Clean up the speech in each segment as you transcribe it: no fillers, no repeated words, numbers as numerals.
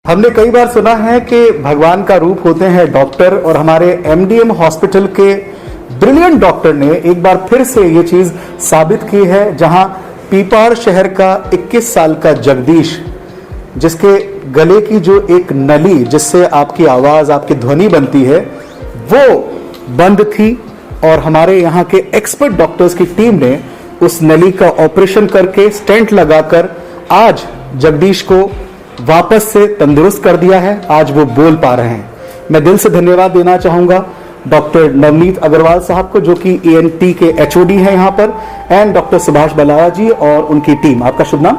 हमने कई बार सुना है कि भगवान का रूप होते हैं डॉक्टर, और हमारे एमडीएम हॉस्पिटल के ब्रिलियंट डॉक्टर ने एक बार फिर से ये चीज साबित की है, जहां पीपाड़ शहर का 21 साल का जगदीश, जिसके गले की जो एक नली जिससे आपकी आवाज, आपकी ध्वनि बनती है, वो बंद थी, और हमारे यहाँ के एक्सपर्ट डॉक्टर्स की टीम ने उस नली का ऑपरेशन करके स्टेंट लगाकर आज जगदीश को वापस से तंदुरुस्त कर दिया है। आज वो बोल पा रहे हैं। मैं दिल से धन्यवाद देना चाहूंगा डॉक्टर नवनीत अग्रवाल साहब को, जो कि ENT के HOD हैं यहाँ पर, एंड डॉक्टर सुभाष बलारा जी और उनकी टीम। आपका शुभ नाम?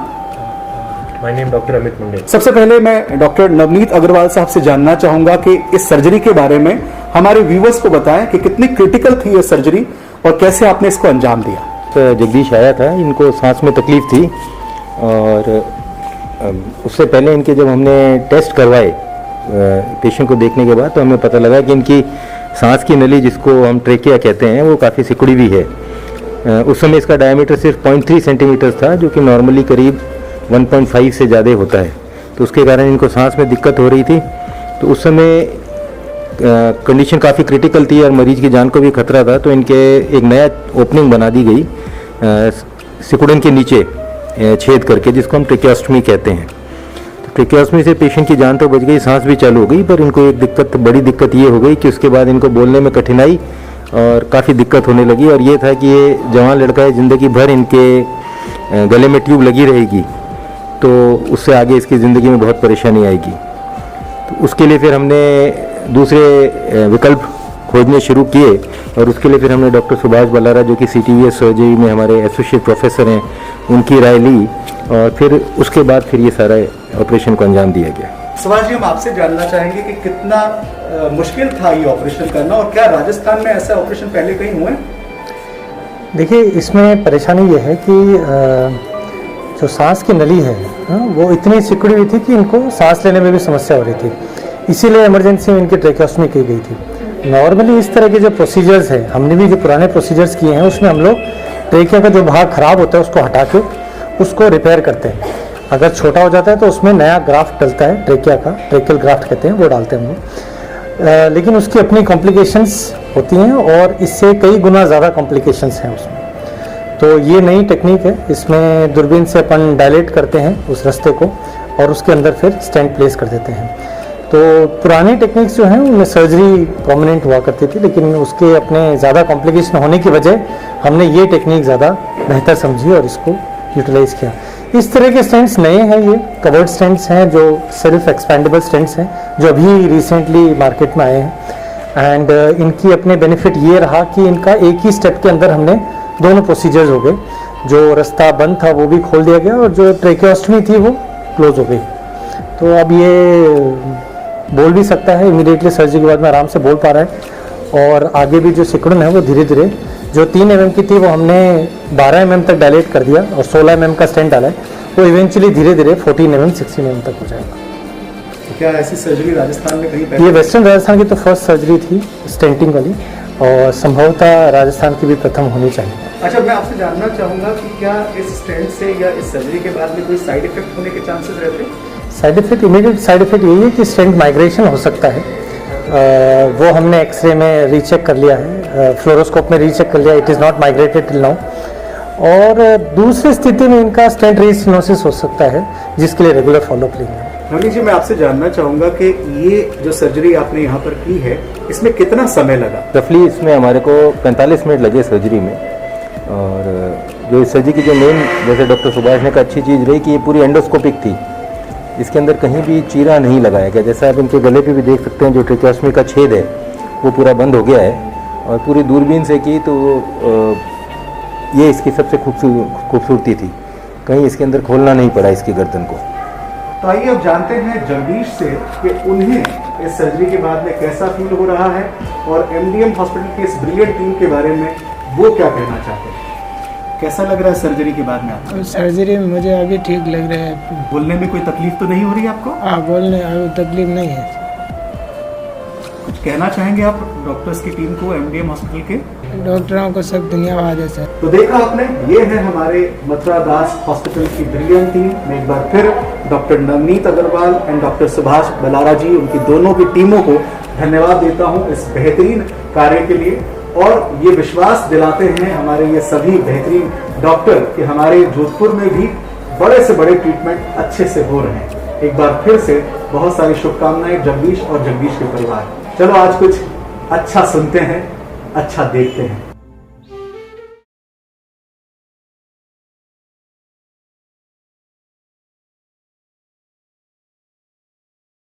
माय नेम डॉक्टर अमित मुंडे। सबसे पहले मैं डॉक्टर नवनीत अग्रवाल साहब से जानना चाहूंगा कि इस सर्जरी के बारे में हमारे व्यूवर्स को बताएं कि कितनी क्रिटिकल थी ये सर्जरी और कैसे आपने इसको अंजाम दिया। तो जगदीश आया था, इनको सांस में तकलीफ थी, और उससे पहले इनके जब हमने टेस्ट करवाए पेशेंट को देखने के बाद, तो हमें पता लगा कि इनकी सांस की नली, जिसको हम ट्रेकिया कहते हैं, वो काफ़ी सिकुड़ी हुई है। उस समय इसका डायमीटर सिर्फ 0.3 सेंटीमीटर था, जो कि नॉर्मली करीब 1.5 से ज़्यादा होता है। तो उसके कारण इनको सांस में दिक्कत हो रही थी। तो उस समय कंडीशन काफ़ी क्रिटिकल थी और मरीज की जान को भी खतरा था। तो इनके एक नया ओपनिंग बना दी गई सिकुड़न के नीचे छेद करके, जिसको हम ट्रेकियोस्टमी कहते हैं। तो ट्रेकियोस्टमी से पेशेंट की जान तो बच गई, सांस भी चालू हो गई, पर इनको एक बड़ी दिक्कत ये हो गई कि उसके बाद इनको बोलने में कठिनाई और काफ़ी दिक्कत होने लगी। और ये था कि ये जवान लड़का है, ज़िंदगी भर इनके गले में ट्यूब लगी रहेगी, तो उससे आगे इसकी ज़िंदगी में बहुत परेशानी आएगी। तो उसके लिए फिर हमने दूसरे विकल्प खोजने शुरू किए, और उसके लिए फिर हमने डॉक्टर सुभाष बलारा, जो कि CTVS सर्जरी में हमारे एसोसिएट प्रोफेसर हैं, उनकी राय ली, और फिर उसके बाद फिर ये सारा ऑपरेशन को अंजाम दिया गया। सुभाष जी, हम आपसे जानना चाहेंगे कि कितना मुश्किल था ये ऑपरेशन करना, और क्या राजस्थान में ऐसा ऑपरेशन पहले कहीं हुए? देखिए, इसमें परेशानी ये है कि जो सांस की नली है वो इतनी सिकुड़ी हुई थी कि इनको सांस लेने में भी समस्या हो रही थी। इसीलिए इमरजेंसी में इनकी ट्रेकियोस्टमी की गई थी। नॉर्मली इस तरह के जो प्रोसीजर्स हैं, हमने भी जो पुराने प्रोसीजर्स किए हैं, उसमें हम लोग ट्रेकिया का जो भाग खराब होता है उसको हटा के उसको रिपेयर करते हैं। अगर छोटा हो जाता है तो उसमें नया ग्राफ्ट डलता है, ट्रेकिया का ट्रेकियल ग्राफ्ट कहते हैं, वो डालते हैं हम लोग। लेकिन उसकी अपनी कॉम्प्लिकेशंस होती हैं, और इससे कई गुना ज़्यादा कॉम्प्लिकेशंस हैं उसमें। तो ये नई टेक्निक है, इसमें दूरबीन से अपन डायलेट करते हैं उस रास्ते को, और उसके अंदर फिर स्टेंट प्लेस कर देते हैं। तो पुरानी टेक्निक्स जो हैं उनमें सर्जरी प्रोमिनेंट हुआ करती थी, लेकिन उसके अपने ज़्यादा कॉम्प्लिकेशन होने की वजह हमने ये टेक्निक ज़्यादा बेहतर समझी और इसको यूटिलाइज़ किया। इस तरह के स्टेंट्स नए हैं, ये कवर्ड स्टेंट्स हैं, जो सेल्फ एक्सपेंडेबल स्टेंट्स हैं, जो अभी रिसेंटली मार्केट में आए हैं। एंड इनकी अपने बेनिफिट ये रहा कि इनका एक ही स्टेप के अंदर हमने दोनों प्रोसीजर्स हो गए। जो रास्ता बंद था वो भी खोल दिया गया, और जो ट्रेकियोस्टमी थी वो क्लोज हो गई। तो अब ये बोल भी सकता है, इमीडिएटली सर्जरी के बाद में आराम से बोल पा रहा है। और आगे भी जो सिकुड़न है वो धीरे धीरे, जो 3 mm की थी वो हमने 12 mm तक डायलेट कर दिया, और 16 mm का स्टेंट डाला है, वो इवेंचुअली धीरे धीरे 14 mm 16 mm तक हो जाएगा। क्या ऐसी सर्जरी राजस्थान में कहीं? ये वेस्टर्न राजस्थान की तो फर्स्ट सर्जरी थी स्टेंटिंग वाली, और संभवतः राजस्थान की भी प्रथम होनी चाहिए। अच्छा, मैं आपसे जानना चाहूँगा कि क्या इस स्टेंट से या इस सर्जरी के बाद में कोई साइड इफेक्ट होने के चांसेस रहते हैं? Side effect, immediate side effect यही है कि स्टेंट माइग्रेशन हो सकता है। वो हमने एक्सरे में रीचेक कर लिया है, फ्लोरोस्कोप में रीचेक कर लिया, it is not migrated till now. और दूसरी स्थिति में इनका स्टेंट रीस्टेनोसिस हो सकता है, जिसके लिए रेगुलर फॉलोअप लेंगे। नवनीत जी, मैं आपसे जानना चाहूँगा कि ये जो सर्जरी आपने यहाँ पर की है, इसमें कितना समय लगा? रफली इसमें हमारे को 45 मिनट लगे सर्जरी में। और जो इस सर्जरी की जो मेन, जैसे डॉक्टर सुभाष ने कहा, अच्छी चीज़ रही कि ये पूरी एंडोस्कोपिक थी। इसके अंदर कहीं भी चीरा नहीं लगाया गया। जैसा आप इनके गले पे भी देख सकते हैं, जो ट्रेकियोस्टमी का छेद है वो पूरा बंद हो गया है, और पूरी दूरबीन से की तो ये इसकी सबसे खूबसूरती थी। कहीं इसके अंदर खोलना नहीं पड़ा इसकी गर्दन को। तो आइए अब जानते हैं जगदीश से कि उन्हें इस सर्जरी के बाद में कैसा फील हो रहा है, और MDM हॉस्पिटल की इस ब्रिलियंट टीम के बारे में वो क्या कहना चाहते हैं। कैसा लग रहा है सर्जरी के बाद में आपको? सर्जरी में मुझे अभी ठीक लग रहा है। बोलने में कोई तकलीफ तो नहीं हो रही आपको? हाँ, बोलने अभी तकलीफ नहीं है। कुछ कहना चाहेंगे आप डॉक्टर्स की टीम को एमडीएम हॉस्पिटल के? डॉक्टरों को सब धन्यवाद है सर। तो देखा आपने, ये है हमारे मथुरा दास हॉस्पिटल की ब्रिलियंट टीम। मैं एक बार फिर doctor Navneet Agarwal and doctor Subhash Balara ji, उनकी दोनों की टीमों को धन्यवाद देता हूं इस बेहतरीन कार्य के लिए। और ये विश्वास दिलाते हैं हमारे ये सभी बेहतरीन डॉक्टर कि हमारे जोधपुर में भी बड़े से बड़े ट्रीटमेंट अच्छे से हो रहे हैं। एक बार फिर से बहुत सारी शुभकामनाएं जगदीश और जगदीश के परिवार। चलो आज कुछ अच्छा सुनते हैं, अच्छा देखते हैं।